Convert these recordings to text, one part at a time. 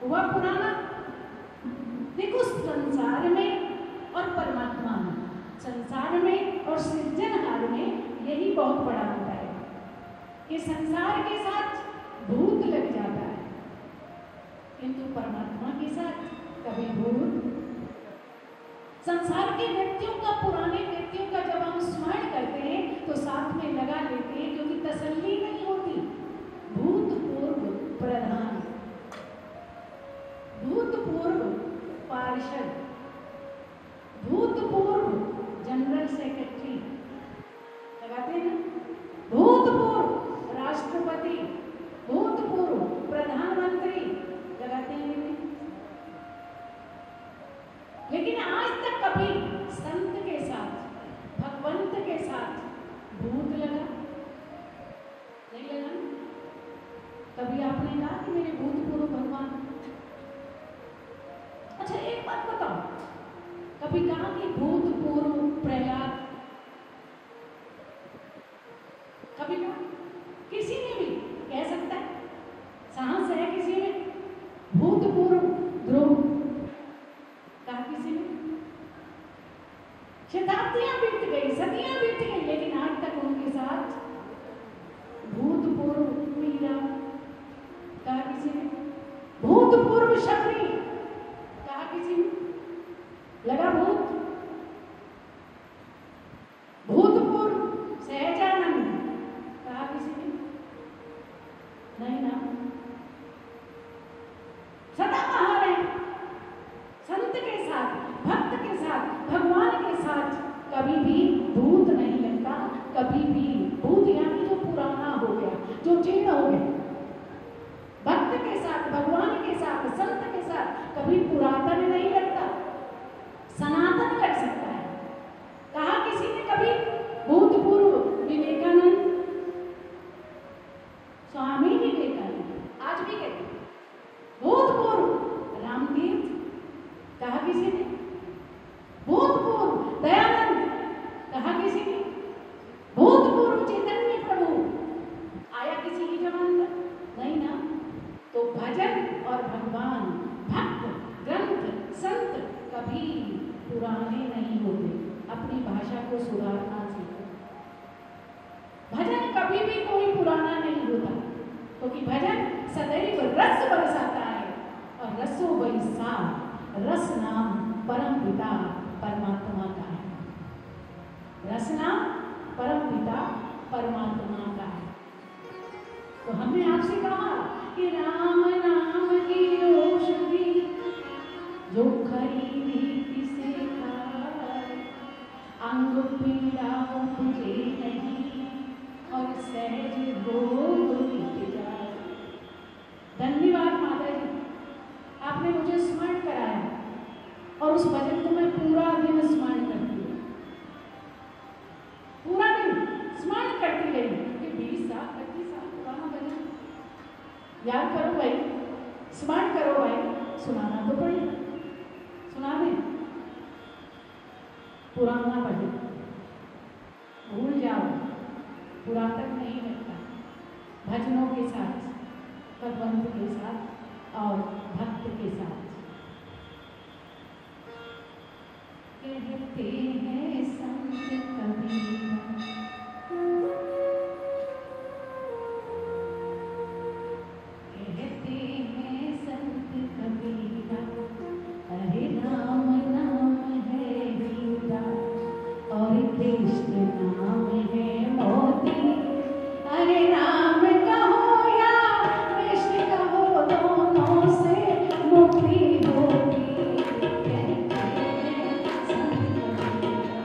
हुआ पुराना। देखो संसार में और परमात्मा और सृजनहार में यही बहुत बड़ा होता है कि संसार के साथ भूत लग जाता है, किंतु परमात्मा के साथ कभी भूत। संसार के व्यक्तियों का, पुराने व्यक्तियों का जब हम स्मरण करते हैं तो साथ में लगा लेते हैं, क्योंकि तसल्ली नहीं होती। भूतपूर्व प्रधान, भूतपूर्व पार्षद, भूतपूर्व जनरल सेक्रेटरी, लगाते हैं ना, भूतपूर्व राष्ट्रपति, भूतपूर्व प्रधानमंत्री, लगाते हैं। लेकिन आज तक कभी संत के साथ, भगवंत के साथ भूत लगा नहीं लगा? कभी आपने कहा कि मेरे भूतपूर्व भगवान? अच्छा एक बात बताओ, कभी कहा कि भूतपूर्व प्रहलाद? कभी कहा? किसी ने भी कह सकता है? साहस है किसी में? भूतपूर्व ध्रुव कहा किसी ने? शताब्दियां बीत गई, सदियां बीत गई, लेकिन आज तक उनके साथ भूतपूर्व मीरा कहा किसी ने? भूतपूर्व शबरी कहा किसी ने? लगा भूत? भूतपूर्व सहजानंद कहा किसी ने? नहीं ना। सदा कहा है संत के साथ, भक्त के साथ, भगवान के साथ कभी भी भूत नहीं लगता। कभी भी भूत यानी जो पुराना हो गया, जो जीर्ण हो गया। भक्त के साथ, भगवान के साथ, संत के साथ कभी पुरातन नहीं लगता, सनातन लग सकता है। कहा किसी ने कभी भूतपूर्व विवेकानंद, स्वामी विवेकानंद आज भी कहते हैं। भूतपूर्व रामतीर्थ कहा किसी ने? भूतपूर्व दयानंद कहा किसी ने? भूतपूर्व चैतन्य प्रभु आया किसी की जबान पर? नहीं ना। तो भजन और भगवान, भक्त, ग्रंथ, संत कभी पुराने नहीं होते। अपनी भाषा को सुधारना सीखो। भजन कभी भी कोई पुराना नहीं होता, क्योंकि भजन सदैव रस बरसाता है, और रसो वही सार, रस नाम परम पिता परमात्मा का है। रस नाम परम पिता परमात्मा का है। तो हमने आपसे कहा कि राम नाम की औषधि जो खरीदी किसे खाए, अंग पीड़ा उपजे नहीं और सहज रोग मिट जाए। धन्यवाद माता जी, आपने मुझे स्मरण कराया, और उस भजन को मैं पूरा दिन स्मरण करती हूँ, पूरा दिन स्मरण करती रही। कि 20 साल 25 साल पुराना भजन याद करो भाई, स्मरण करो भाई, सुनाना तो पड़ेगा। सुना दे पुराना भजन, भूल जाओ, पुरातन नहीं लगता। भजनों के साथ, भगवंत के साथ और भक्त के साथ। कहते हैं संत कबीर, कहते हैं संत कबीरा, अरे राम नाम है हीरा और कृष्ण नाम है मोती। अरे राम कहो या कृष्ण कहो, दोनों से मुक्ति होगी। कहते हैं संत कबीरा,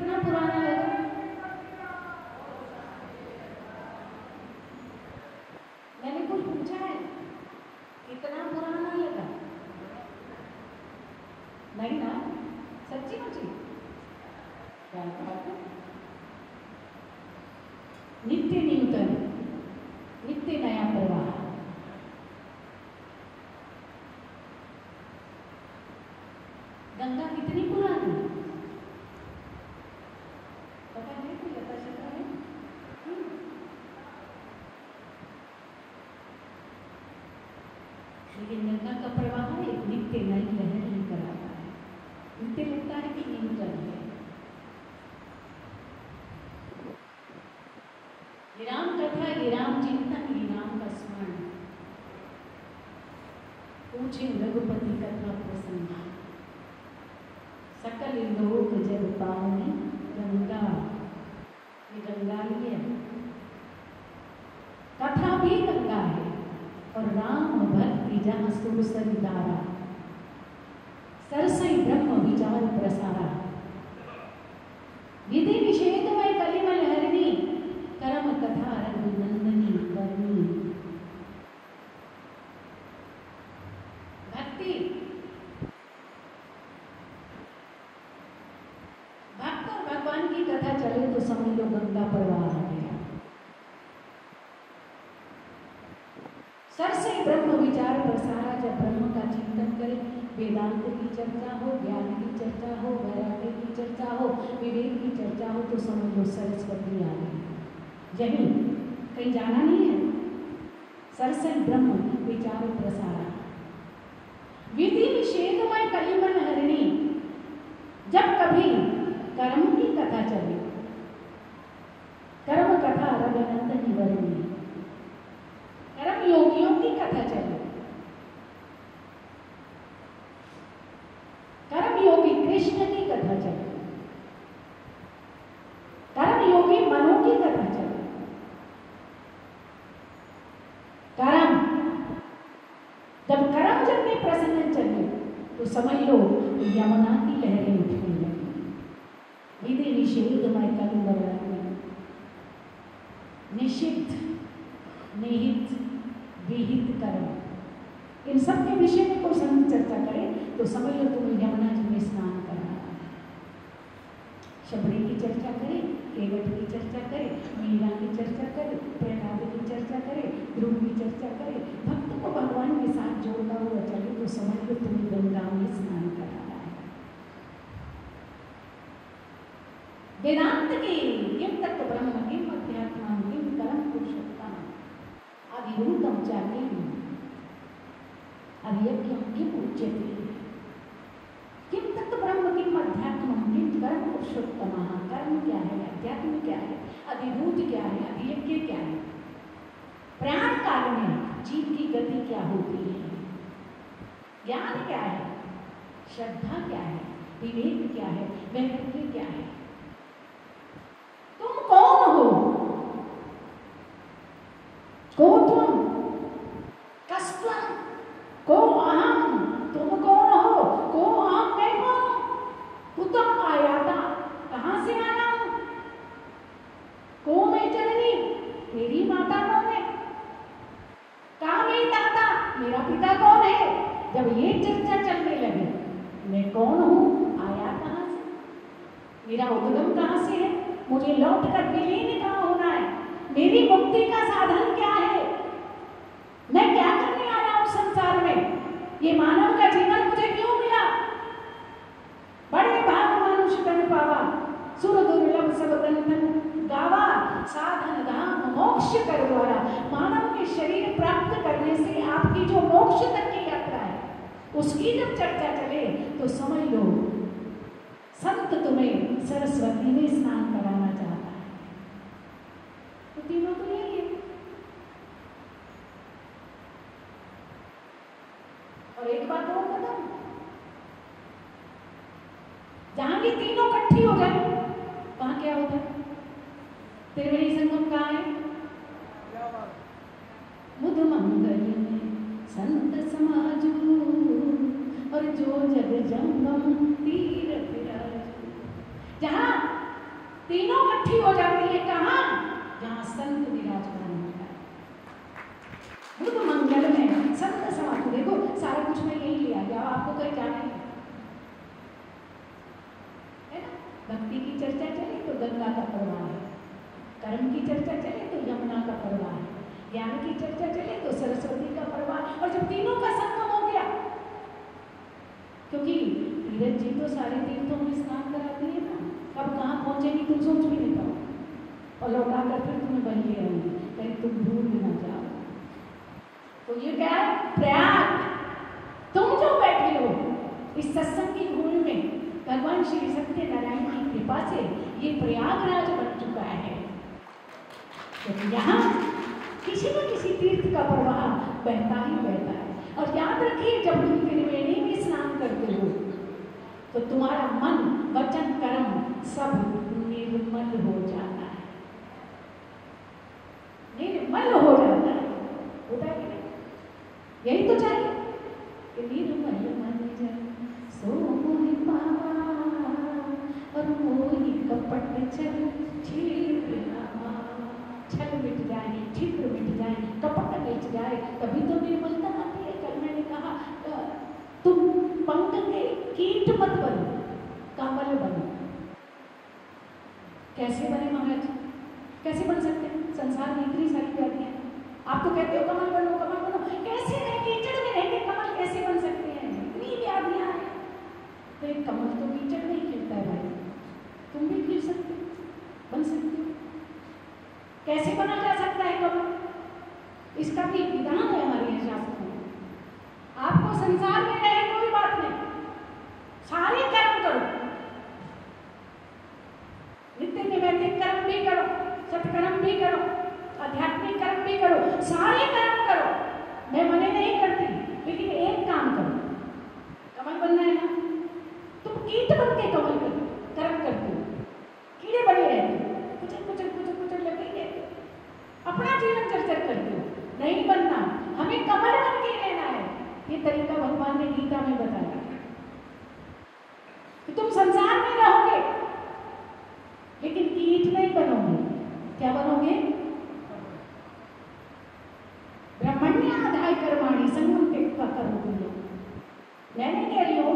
कितना पुराना लगा? मैंने कुछ पूछा है, कितना पुराना लगा? नहीं ना, सच्ची मुझे क्या बात है? नित्य नूतन, नित्य नया प्रवाह। गंगा कितनी पुरानी? पता नहीं, कोई पता चलता है? लेकिन गंगा का प्रवाह एक नित्य नई लहर लेकर आता है। नित्य लगता है कि नूतन है। ये राम कथा, ये राम चिंतन, ये राम का स्मरण। पूछे रघुपति कथा प्रसंग, सकल लोक जब पावनी गंगा। ये गंगा ही है, कथा भी गंगा है, और राम भक्ति जहाँ सुरसरी धारा, सरसई ब्रह्म विचार प्रसारा। विधि निषेधमय कलिमल हरिणी, करम कथा रघुनंदनी करनी। भक्ति, भक्त और भगवान की कथा चले तो समझ लो गंगा प्रवाह आ गया। सर से ब्रह्म विचार प्रसारा, जब ब्रह्म का चिंतन करे, वेदांत की चर्चा हो, ज्ञान की चर्चा हो, वैराग्य की चर्चा हो, विवेक की चर्चा हो, तो समझ लो सरस्वती आ गई। यही कहीं जाना नहीं है। सरसई ब्रह्म विचार प्रसारा, विधि निषेधमय कलिमल हरिणी। जब कभी कर्म की कथा चले, कर्म कथा रघुनंदनी वर्णी, कर्म योगियों की कथा चले, कर्म योगी कृष्ण की कथा चले, कर्म योगी मनु की कथा चले, कर्म जब कर्म जब प्रसन्न चले तो समझ लो यमुना की लहरें उठने लगी। विधि निषेधमय कलिमल हरिणी, निषिद्ध, निहित, विहित कर्म, इन सब के विषय में कोई संग चर्चा करे तो समझ लो तुम्हें यमुना जी में स्नान करना है। शबरी की चर्चा करे, केवट की चर्चा करे, मीरा की चर्चा करे, प्रहलाद की चर्चा करे, ध्रुव की चर्चा करे, भक्त को भगवान के साथ जोड़ता हुआ चले तो समझ लो तुम्हें गंगा में स्नान कराना है। वेदांत की किम तत्व ब्रह्म किम अध्यात्म किम कर्म पुरुषोत्तम अधिरूतम चाहिए, अभियज्ञम किम उच्यते, किम तत्व ब्रह्म किम अध्यात्म किम कर्म पुरुषोत्तम। कर्म क्या है, अध्यात्म क्या है, अधिभूत क्या है, अभियज्ञ क्या है, प्राण काल में जीव की गति क्या होती है, ज्ञान क्या है, श्रद्धा क्या है, विवेक क्या है, वैराग्य क्या है। तुम कौन हो? को तुम, कस्त्वम, को अहम, तुम कौन हो? को अहम, मैं कौन हूं? कुतः आयाता, कहां से आया हूं? को मैं जननी, मेरी माता कौन है? का मैं दाता, मेरा पिता कौन है? जब ये चर्चा चलने लगे, मैं कौन हूं, आया कहां से, मेरा उद्गम कहां से है, मुझे लौट कर विलीन कहां होना है, मेरी मुक्ति का साधन क्या है, मैं क्या करने आया हूं संसार में, ये मानव का जीवन मुझे क्यों मिला। बड़े भाग मनुष्य तन पावा, सुर दुर्लभ सब बंधन गावा, साधन धाम मोक्ष करवाया। मानव के शरीर प्राप्त करने से आपकी जो मोक्ष तक की यात्रा है, उसकी जब चर्चा चले तो समझ लो संत तुम्हें सरस्वती में स्नान कराना चाहता है। तो तीनों तो यही है। और एक बात और बताऊं, जहां ये तीनों इकट्ठी हो जाए वहां क्या होता है? त्रिवेणी संगम कहाँ है? बुध मंगल में संत समाजू, और जो जग जंगम तीर्थ राजू। जहां तीनों इकट्ठी हो जाती है कहाँ? जहाँ संत विराजमान होता है। वो तो मंगल में संत समाधि, देखो सारा कुछ में यही लिया गया, आपको कहीं जाना है ना। भक्ति की चर्चा चले तो गंगा का प्रवाह है, कर्म की चर्चा चले तो यमुना का प्रवाह है, ज्ञान की चर्चा चले तो सरस्वती का प्रवाह। और जब तीनों का संगम हो गया, क्योंकि तीरथ जी तो सारे तीर्थों में स्नान कराती है ना, कब कहाँ पहुंचेगी तुम सोच भी नहीं पाओ, और लौटा कर फिर तुम्हें बन ले आएंगे, कहीं तुम भूल भी ना जाओ। तो ये क्या है? प्रयाग। तुम जो बैठे हो इस सत्संग की भूमि में, भगवान श्री सत्यनारायण की कृपा से ये प्रयागराज बन चुका है। तो यहाँ किसी न किसी तीर्थ का प्रवाह बहता ही बहता है। और याद रखिए, जब तुम त्रिवेणी में स्नान करते हो तो तुम्हारा मन, वचन, कर्म सब निर्मल हो जाता है, निर्मल हो जाता है। होता है कि नहीं? यही तो चाहिए कि निर्मल मन जन सो मोहि पावा, और मोहि कपट छल छिद्र नामा। छल मिट जाए, छिद्र मिट जाए, कपट मिट जाए, तभी तो निर्मलता आती है। कल मैंने कहा तुम पंख के कीट मत बनो, कमल बनो। कैसे बने महाराज? कैसे बन सकते हैं? संसार में इतनी सारी व्याधियां, आप तो कहते हो कमल बनो, कमल बनो। कैसे नहीं? कीचड़ में रहेंगे, कमल कैसे बन सकते हैं? इतनी व्याधियां हैं। तो एक कमल तो कीचड़ में ही खिलता है भाई, तुम भी खिल सकते हो, बन सकते हो। कैसे बना जा सकता है कमल? इसका भी विधान है हमारे शास्त्रों में। आपको संसार में रहे कोई बात नहीं, सारे कर्म करो, नित्य नैमित्तिक कर्म भी करो, सत्कर्म भी करो, आध्यात्मिक कर्म भी करो, सारे कर्म करो। मैं मना नहीं करती, लेकिन एक काम करो, कमल बनना है ना, तुम कीट बन के कमल करो, कर्म करते हो, कीड़े बने रहते हो, कुचल कुचल कुचल कुचल लगे रहते हो, अपना जीवन चर्चा करते हो। नहीं बनना, हमें कमल बन के रहना है। ये तरीका भगवान ने गीता में बताया कि तुम संसार में रहोगे लेकिन कीट नहीं बनोगे। क्या बनोगे? ब्रह्मण्याधाय कर्माणि संगम त्यक्त्वा करोगे। मैं नहीं कह रही हूं,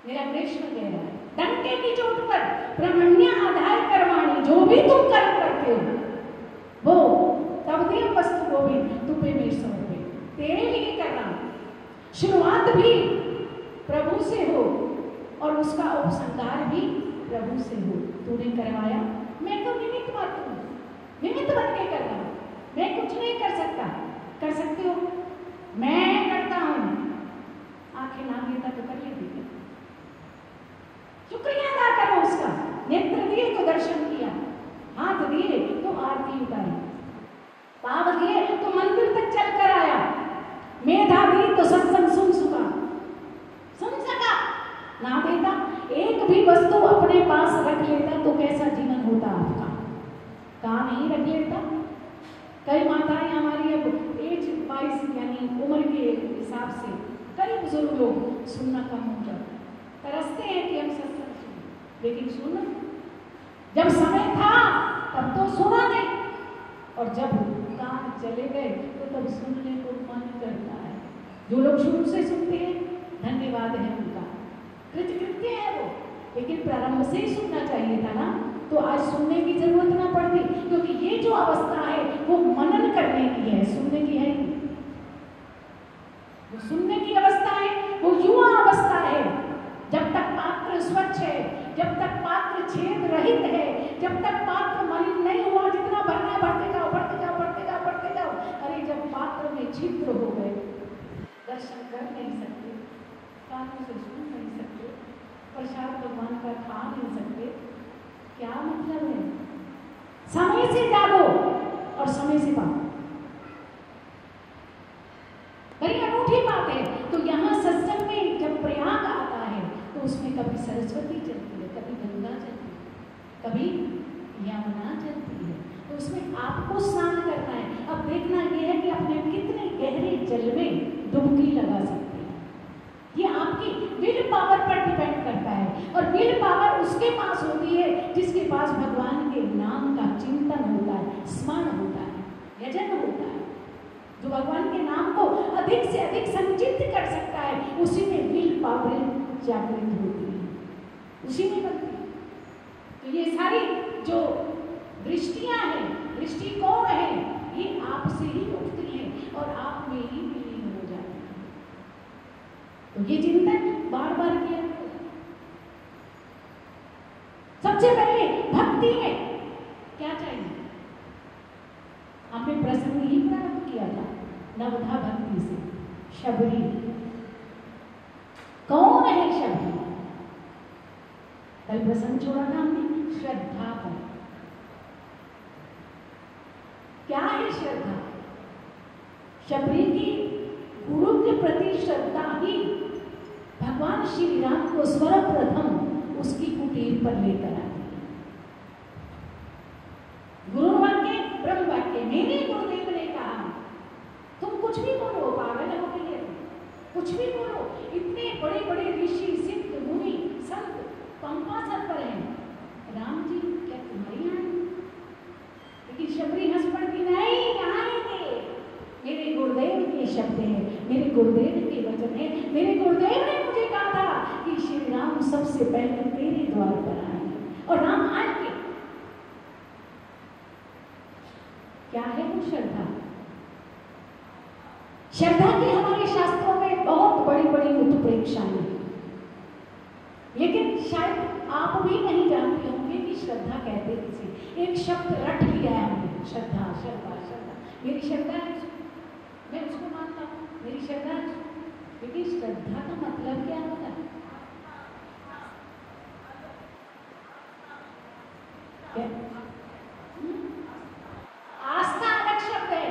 मेरा कृष्ण कह रहा है, डंके की चोट पर ब्रह्मण्याधाय कर्माणि, जो भी तुम कर्म करते हो वो तवदेव वस्तु गोविंद तुपे में समर्पे, तेरे लिए कर रहा हूं। शुरुआत भी प्रभु से हो और उसका उपसंहार भी प्रभु से हो। तूने करवाया, मैं तो निमित्त मात्र हूं, निमित्त बन के कर रहा हूं, मैं कुछ नहीं कर सकता। कर सकते हो? मैं करता हूं। आंखें ना देता तो कर लेती, शुक्रिया अदा करो उसका। नेत्र दिए तो दर्शन किया, हाथ दिए तो आरती उतारी, पाव दिए तो मंदिर तक चल कर आया, मेधा दी तो सत्संग सुन सका, ना देता, एक भी वस्तु अपने पास रख लेता तो कैसा जीवन होता आपका? कहाँ नहीं रख लेता। कई माताएं हमारी अब एज वाइज यानी उम्र के हिसाब से कई बुजुर्ग लोग सुनना कम हो जाता, तरसते हैं कि हम सत्संग सुने, लेकिन सुना जब समय था तब तो सुना नहीं, और जब कान चले गए तो तब सुनने को मन करता है। जो लोग शुरू से सुनते हैं धन्यवाद है उनका, कृतकृत्य है वो, लेकिन प्रारंभ से ही सुनना चाहिए था ना, तो आज सुनने की जरूरत ना पड़ती। क्योंकि ये जो अवस्था है वो मनन करने की है, सुनने की है ही। वो सुनने की अवस्था है, वो युवा अवस्था है। जब तक पात्र स्वच्छ है, जब तक पात्र छेद रहित है, जब तक पात्र मलिन नहीं हुआ, जितना भरना भरते जाओ, बढ़ते जाओ, बढ़ते जाओ, बढ़ते जाओ। अरे जब पात्र में छिद्र हो गए, दर्शन कर नहीं सकते, कानों से सुन नहीं सकते, प्रसाद भगवान का खा नहीं सकते, क्या मतलब है? समय से जागो और समय से पाओ। बड़ी अनूठी बात है। तो यहाँ सत्संग में जब प्रयाग आता है तो उसमें कभी सरस्वती चलती है, कभी गंगा चलती है, कभी यमुना चलती है। तो उसमें आपको स्नान करना है। अब देखना यह है कि अपने कितने गहरे जल में डुबकी लगा सकते हैं। ये आपकी विल पावर पर डिपेंड करता है। और विल पावर उसके पास होती है जिसके पास भगवान के नाम का चिंतन होता है, स्मरण होता है, यजन होता है। जो भगवान के नाम को अधिक से अधिक संचित कर सकता है, उसी में विल पावर जागृत होती है, उसी में बनती है। तो ये सारी जो दृष्टियां हैं, दृष्टिकोण है, ये आपसे ही उठती हैं और आप में ही विलीन हो जाती है। तो ये चिंतन बार बार किया। सबसे पहले भक्ति में क्या चाहिए? हमने प्रसंग ही प्रारंभ किया था नवधा भक्ति से। शबरी कौन है? शबरी कल प्रसंग छोड़ा था हमने श्रद्धा पर। क्या है श्रद्धा? शबरी की गुरु के प्रति श्रद्धा ही भगवान श्री राम को सर्वप्रथम उसकी कुटीर पर लेकर आती है। गुरु वाक्य, ब्रह्म वाक्य, मेरे गुरुदेव ने कहा तुम कुछ भी बोलो, पागल हो गई है, कुछ भी बोलो। इतने बड़े बड़े ऋषि, सिद्ध, मुनि, संत पंपासन पर हैं, राम जी क्या तुम्हारी यहाँ? लेकिन शबरी हंस पड़ती, नहीं कहाँ आएंगे, मेरे गुरुदेव के शब्द है, मेरे गुरुदेव के वचन है, मेरे गुरुदेव ने मुझे कहा था कि श्री राम सबसे पहले तेरे द्वार पर आएंगे और राम आएंगे। क्या है वो श्रद्धा? श्रद्धा की हमारे शास्त्रों में बहुत बड़ी बड़ी उत्प्रेक्षाएं हैं, लेकिन शायद आप भी नहीं जानते होंगे कि श्रद्धा कहते किसे। एक शब्द रट लिया है हमने, श्रद्धा श्रद्धा श्रद्धा। मेरी श्रद्धा है, मैं उसको मानता हूँ, मेरी श्रद्धा है। लेकिन श्रद्धा का मतलब क्या होता है? क्या? आस्था अलग शब्द है,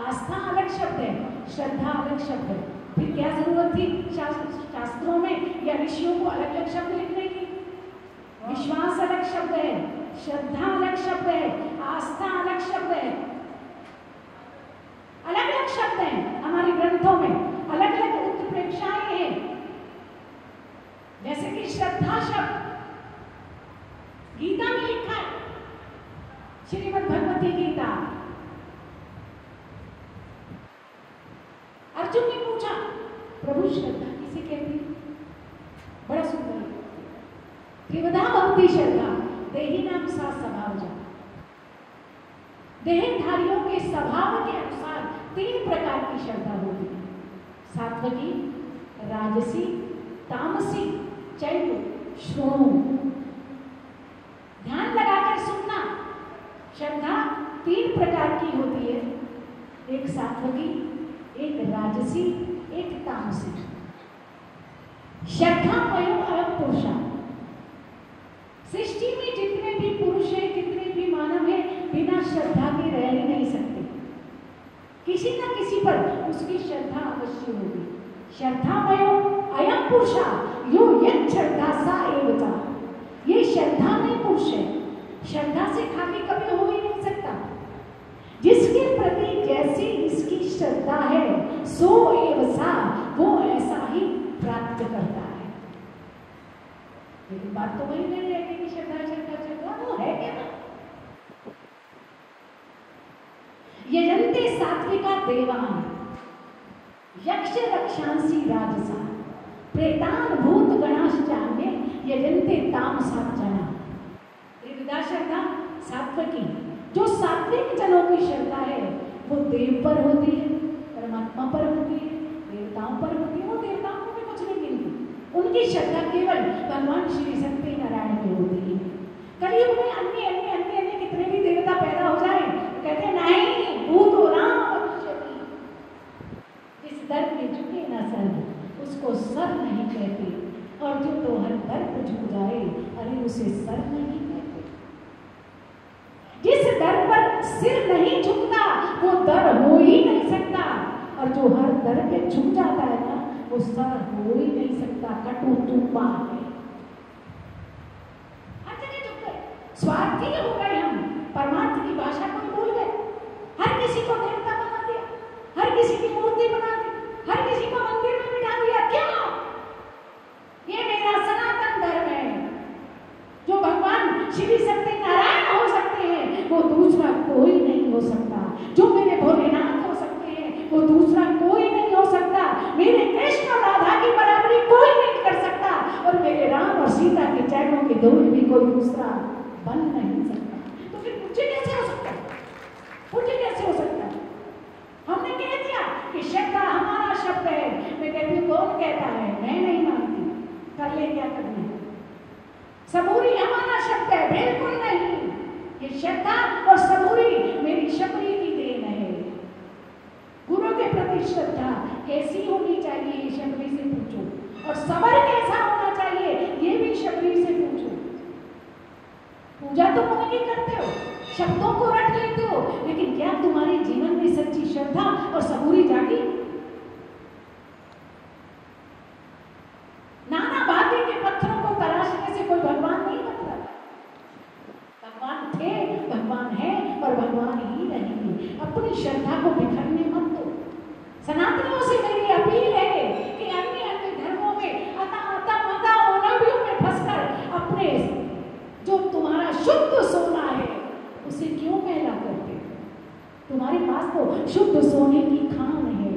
आस्था अलग शब्द है, श्रद्धा अलग शब्द है। फिर क्या जरूरत थी शास्त्रों में या ऋषियों को अलग अलग शब्द लिखने की? विश्वास अलग शब्द है, श्रद्धा अलग शब्द है, आस्था अलग शब्द है, अलग अलग शब्द हैं हमारे ग्रंथों में, अलग अलग उत्प्रेक्षाएं हैं। जैसे कि श्रद्धा शब्द गीता में लिखा है, श्रीमद् भगवती गीता। अर्जुन ने पूछा प्रभु श्रद्धा किसे कहती है? बड़ा सुंदर है, त्रिविधा भक्ति श्रद्धा देही नाम सा स्वभाव जा। देहधारियों के स्वभाव के अनुसार 3 प्रकार की श्रद्धा होती है, सात्विकी, राजसी, तामसी, चैत्र। श्रोणु, ध्यान लगाकर सुनना। श्रद्धा 3 प्रकार की होती है, एक सात्विकी, एक राजसी, एक तामसी। श्रद्धा वयम अलग पुरुषा। सृष्टि में जितने भी पुरुष हैं, जितने भी मानव हैं, बिना श्रद्धा के रह ही नहीं सकते। किसी न किसी पर उसकी श्रद्धा अवश्य होगी। श्रद्धा वयम अयम पुरुषा यो यत् श्रद्धा सा एवचा। ये श्रद्धा में पुरुष है, श्रद्धा से खाली कभी हो ही नहीं सकता। जिसके प्रति जैसी इसकी श्रद्धा है सो एवसा, वो ऐसा ही प्राप्त करता है। लेकिन बात तो वही नहीं रहती कि श्रद्धा श्रद्धा श्रद्धा, वो है क्या? यजन्ते सात्विका देवान यक्ष रक्षांसी राजसा प्रेतान भूत गणाश्चान्य यजन्ते तामसा जना। त्रिविधा श्रद्धा सात्विकी, जो सात्विक जनों की श्रद्धा है वो देव पर होती है, परमात्मा पर होती है, देवताओं पर होती है। वो देवताओं को भी कुछ नहीं मिलती, उनकी श्रद्धा केवल भगवान श्री सत्य नारायण में होती है। कलयुग में अन्य अन्य अन्य अन्य कितने भी देवता पैदा हो जाए तो कहते हैं नहीं, भूत हो राम मनुष्य भी। जिस दर पे झुके ना सर उसको सर नहीं कहते, और जो तो हर दर पर झुक जाए अरे उसे सर नहीं कहते। जिस दर पर सिर नहीं झुकता वो दर हो ही नहीं सकता, और जो हर दर पे झुक जाता है ना वो सर हो ही नहीं सकता। कटु तुपा है, हर जगह झुक गए, स्वार्थी हो गए हम, परमात्मा की भाषा को भूल गए। हर किसी को देवता बना दिया, हर किसी की मूर्ति बना दी, हर किसी को मंदिर में बिठा दिया। क्यों? ये मेरा सनातन धर्म है, सकता, जो मेरे भोलेनाथ हो सकते हैं वो दूसरा कोई नहीं हो सकता। मेरे कृष्ण और राधा की बराबरी कोई नहीं कर सकता, और मेरे राम और सीता के चरणों के धूल भी कोई दूसरा बन नहीं सकता। तो फिर मुझे कैसे हो सकता है? मुझे कैसे हो सकता है? हमने कह दिया कि श्रद्धा हमारा शब्द है। मैं कहती हूँ कौन कहता है? मैं नहीं मानती, कर ले क्या करना है। सबूरी हमारा शब्द है? बिल्कुल नहीं। ये श्रद्धा और सबूरी मेरी शबरी की देन है। गुरु के प्रति श्रद्धा कैसी होनी चाहिए ये शबरी से पूछो, और सबर कैसा होना चाहिए ये भी शबरी से पूछो। पूजा तो मुझे नहीं करते हो, शब्दों को रट लेते हो, लेकिन क्या तुम्हारे जीवन में सच्ची श्रद्धा और सबूरी जागी? नाना भांति के पत्थरों को तराशने से कोई भगवान नहीं बनता। भगवान थे, भगवान है और भगवान ही रहेंगे। अपनी श्रद्धा को बिखरने मत दो। सनातनियों से मेरी अपील है कि अन्य अन्य धर्मों में अता मता ओनवियों में फंसकर अपने जो तुम्हारा शुद्ध सोना है उसे क्यों मैला करते? तुम्हारे पास तो शुद्ध सोने की खान है।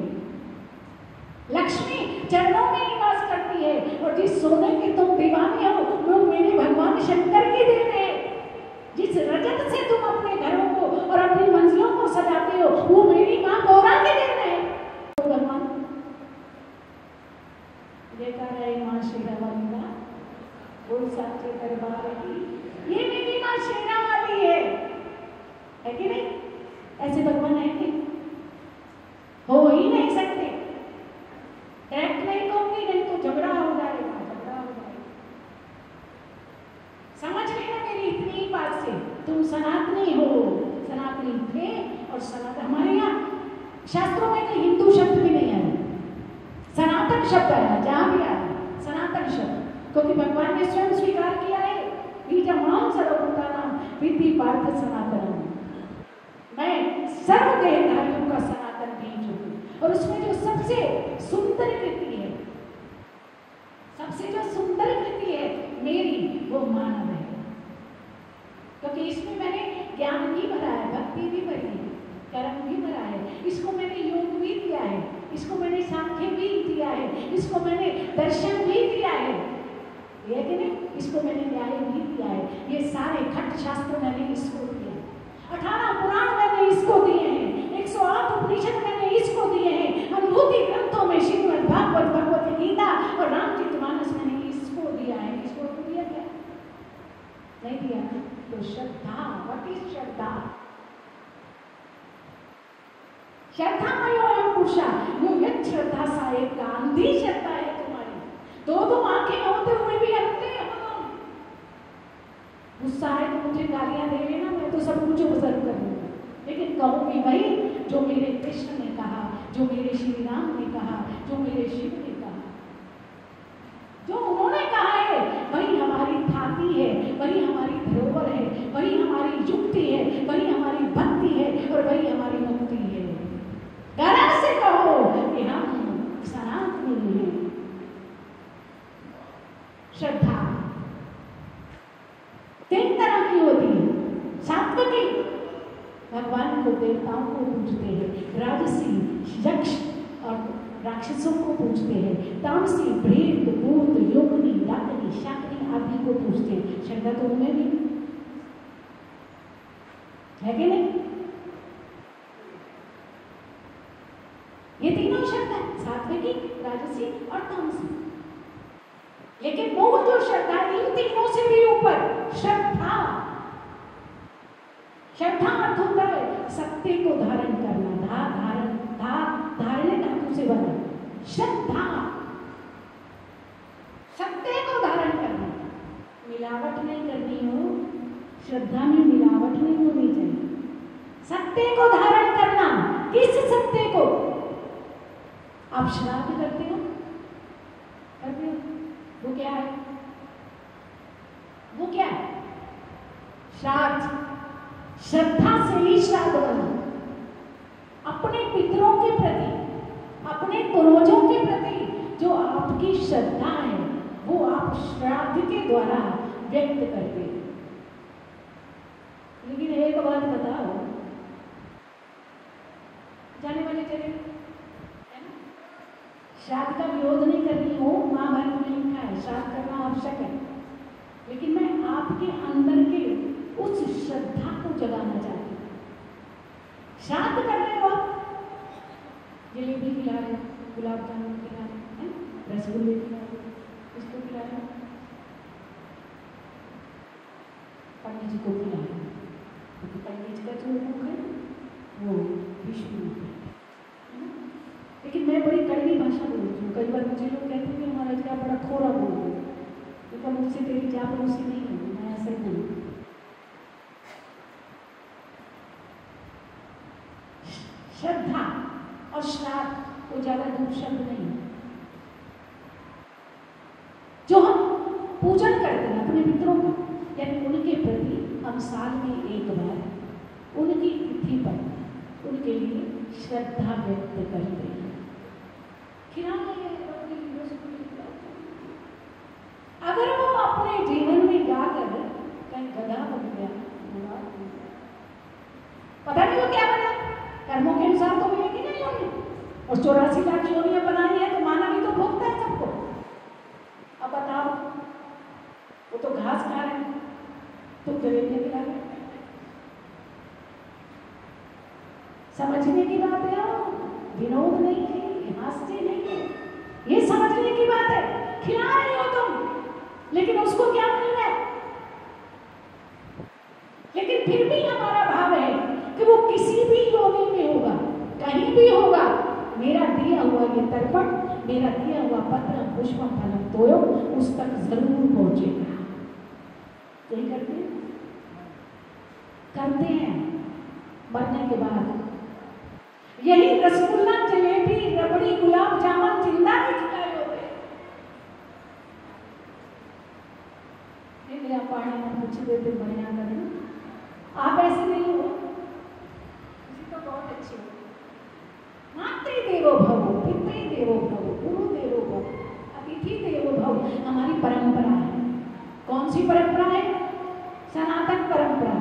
लक्ष्मी चरणों में निवास करती है, और जिस सोने के तुम दीवाने हो वो मेरे भगवान शंकर की देन है। जिस रजत से तुम अपने घरों को और अपनी मंजिलों को सजाते हो वो मेरी माँ गौरा की देन है। तो भगवान देखा रहे माँ शेरा वाली का बोल साचे दरबार की, ये मेरी माँ शेरा वाली है कि नहीं? ऐसे भगवान है कि हो ही नहीं सकते। डायरेक्ट नहीं कहूंगी, नहीं तो झगड़ा हो जाएगा, झगड़ा हो जाएगा। समझ लेना मेरी इतनी बात से, तुम सनातनी हो, सनातनी थे और सनातन। हमारे यहाँ शास्त्रों में तो हिंदू शब्द भी नहीं आया, सनातन शब्द आया, जहां भी आया सनातन शब्द, क्योंकि भगवान ने स्वयं स्वीकार किया है बीजमाम सर्वभूतानां विद्धि पार्थ सनातनम। मैं सर्वदेहधारियों का सनातन बीज हूँ, और उसमें जो सबसे सुंदर कृति है, सबसे जो सुंदर कृति है मेरी, वो मानव है। क्योंकि इसमें मैंने ज्ञान भी भरा है, भक्ति भी भरी है, कर्म भी भरा है, इसको मैंने योग भी दिया है, इसको मैंने सांख्य भी दिया है, इसको मैंने दर्शन भी दिया है, ये कि नहीं? इसको मैंने न्याय भी दिया है। ये सारे खट शास्त्र मैंने इसको दिया है, 18 पुराण मैंने इसको दिए हैं, 108 उपनिषद मैंने इसको दिए हैं, अनुभूति ग्रंथों में श्रीमद् भागवत, भगवत गीता और रामचरितमानस मैंने इसको दिया है। इसको तो दिया क्या? नहीं दिया। तो श्रद्धा, व्हाट इज श्रद्धा? श्रद्धा मयो पुरुषा यो यत् श्रद्धा सा एक अंधी श्रद्धा है तुम्हारी। दो आंखें होते हुए भी अंधे हो तुम। गुस्सा है तो मुझे गालियां दे लेना, मैं तो सब कुछ ऑब्जर्व कर लूंगा, लेकिन कहूंगी वही जो मेरे कृष्ण ने कहा, जो मेरे श्री राम ने कहा, जो मेरे शिव ने कहा, जो उन्होंने कहा है वही हमारी थाती है, वही हमारी धरोहर है, वही हमारी युक्ति है, वही हमारी भक्ति है और वही हमारी मुक्ति है। गर्व से कहो कि हम सनातनी हैं। श्रद्धा 3 तरह की होती है। सात्विकी भगवान को, देवताओं को पूजते हैं, राजसी यक्ष और राक्षसों को पूजते हैं, तामसी प्रेत भूत योगिनी डाकिनी शाकिनी आदि को पूजते हैं। श्रद्धा तो उनमें भी है कि नहीं? ये तीनों श्रद्धा, सात्विकी, राजसी और तामसी। लेकिन मूल जो श्रद्धा, इन तीनों से भी ऊपर श्रद्धा। श्रद्धा अर्थ होता है सत्य को धारण करना, धारण धातु से बना श्रद्धा, सत्य को धारण करना। मिलावट नहीं करनी हो, श्रद्धा में मिलावट नहीं होनी चाहिए। सत्य को धारण करना, किस सत्य को? आप श्राद्ध करते हो? करते हो? वो क्या है? वो क्या है? श्राद्ध। श्रद्धा से ही श्राद्ध बना। अपने पितरों के प्रति, अपने पूर्वजों के प्रति जो आपकी श्रद्धा है वो आप श्राद्ध के द्वारा व्यक्त करते हैं। लेकिन एक बात बताओ, श्राद्ध का विरोध नहीं कर रही हूँ, महाभारत में लिखा है श्राद्ध करना आवश्यक है, लेकिन मैं आपके अंदर के उस श्रद्धा को जगाना चाहती हूँ। श्राद्ध कर रहे हो आप, जलेबी खिला रहे हो, गुलाब जामुन खिला रहे हैं, रसगुल्ले खिला रहे हो, इसको खिला रहे हो, पंडित जी को खिला रहे हो, क्योंकि पंडित जी का जो मुख है वो विष्णु है। लेकिन मैं बड़ी कड़वी भाषा बोलती हूँ, कई बार मुझे लोग कहते हैं कि हमारा क्या बड़ा खोरा बोल रहे हो, लेकिन मुझसे तेरी चापलूसी नहीं है, मैं ऐसे ही बोलूँ। श्रद्धा और श्राद्ध को ज्यादा दूर शब्द नहीं है। जो हम पूजन करते हैं अपने मित्रों का, यानी उनके प्रति हम साल में एक बार उनकी तिथि पर उनके लिए श्रद्धा व्यक्त करते हैं। अगर वो अपने जीवन में जाकर कहीं गधा बन गया, पता नहीं वो क्या बना, कर्मों के अनुसार तो मिलेगी नहीं होगी, और 84 लाख योनियां बनाई है तो मानव ही तो भोगता है सबको। अब बताओ, वो तो घास खा रहे हैं, तुम जलेबियां खिला रहे, समझने की बात है, विनोद नहीं है, हास्य नहीं है, ये समझने की बात है। खिला रही हो तुम, लेकिन उसको क्या मिल रहा है? लेकिन फिर भी हमारा भाव है कि वो किसी भी योनि में होगा, कहीं भी होगा, मेरा दिया हुआ ये तर्पण, मेरा दिया हुआ पत्र पुष्पम फलम तोयो उस तक जरूर पहुंचेगा। यही करते हैं मरने के बाद। यही रसगुल्ला, जलेबी, रबड़ी, गुलाब जामुन जिंदा नहीं खिलाए होते। मेरा पानी में पूछ देते बढ़िया करें, आप ऐसे नहीं हो, तो बहुत अच्छे हो। मातृ देवो भव, पितृ देवो भव, गुरु देवो भव, अतिथि देवो भव हमारी परंपरा है। कौन सी परंपरा है? सनातन परंपरा।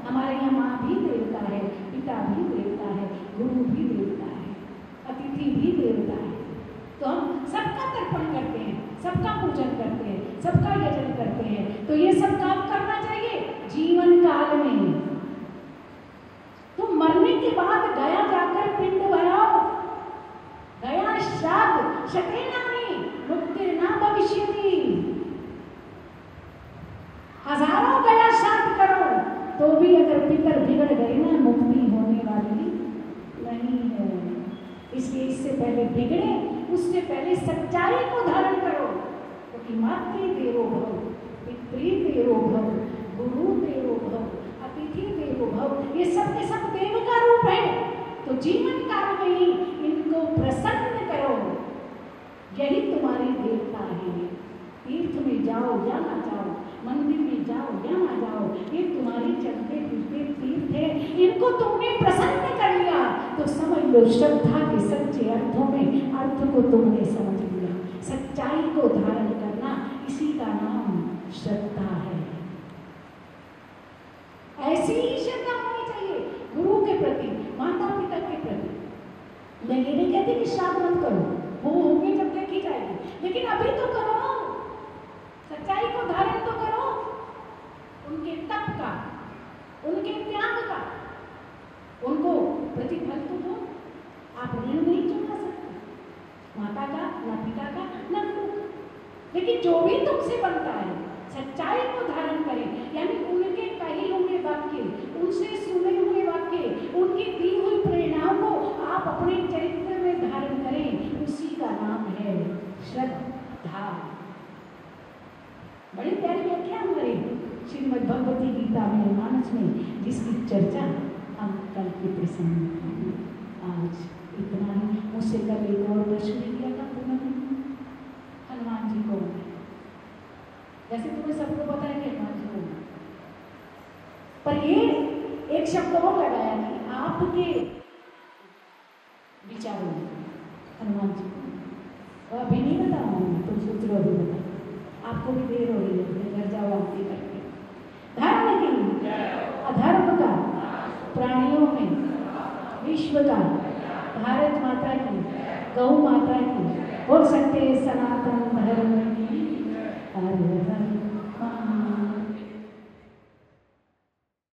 हमारे यहाँ माँ भी देवता है, पिता भी देवता है, गुरु भी देवता है, अतिथि भी देवता है। तो हम सबका तर्पण करते हैं, सबका पूजन करते हैं, सबका यजन करते हैं। तो ये सब काम करना चाहिए जीवन काल में। तो मरने के बाद गया जाकर पिंड भराओ, गया श्राद्ध शतेनानि मुक्तिर्न भविष्यति। हजारों गया श्राद्ध करो तो भी अगर पितर बिगड़ गए ना, मुक्ति होने वाली नहीं है। इसलिए इससे पहले बिगड़े, उससे पहले सच्चाई को धारण करो, क्योंकि मातृ देवो भव, पितृ देवो भव, गुरु देवो भव, अतिथि देवो भव, ये सब के सब देव का रूप है। तो जीवन काल में ही इनको प्रसन्न करो, यही तुम्हारी देवता है। तीर्थ में जाओ या ना जाओ, मंदिर में जाओ या ना जाओ, ये तुम्हारी चलते फिरते तीर्थ है। इनको तुमने प्रसन्न कर लिया तो समझ लो श्रद्धा के सच्चे अर्थों में अर्थ को तुमने समझ लिया। सच्चाई को धारण करना, इसी का नाम श्रद्धा है। ऐसी ही श्रद्धा होनी चाहिए गुरु के प्रति, माता पिता के प्रति। मैं ये नहीं कहती कि श्राद्ध मत करो, वो होंगे जब देखी जाएगी, लेकिन अभी तो करो, सच्चाई को धारण तो करो। उनके तप का, उनके त्याग का, उनको प्रतिफल तो दो। आप ऋण नहीं चुका सकते, माता का, न पिता का, न गुरु का, लेकिन जो भी तुमसे बनता है सच्चाई को धारण करें। यानी उनके कहे हुए वाक्य, उनसे सुने हुए वाक्य, उनकी दी हुई प्रेरणाओं को आप अपने चरित्र में धारण करें, उसी का नाम है श्रद्धा। बड़ी प्यारी व्याख्या हमारे श्रीमद् भगवती गीता में, मानस में, जिसकी चर्चा हम कल के प्रसंग में। आज इतना ही। मुझसे कल एक और प्रश्न किया था हनुमान जी को, जैसे तुम्हें सबको पता है कि हनुमान जी को, पर ये एक शब्द और लगाया कि आपके विचारों में हनुमान जी को अभी नहीं बताऊंगी, तुम सोच रहे हो बता, आपको भी देर हो रही है, घर जाओ आरती करके। धर्म की, अधर्म का, प्राणियों में, विश्व का, भारत माता की, गौ माता की, हो सकते सनातन धर्म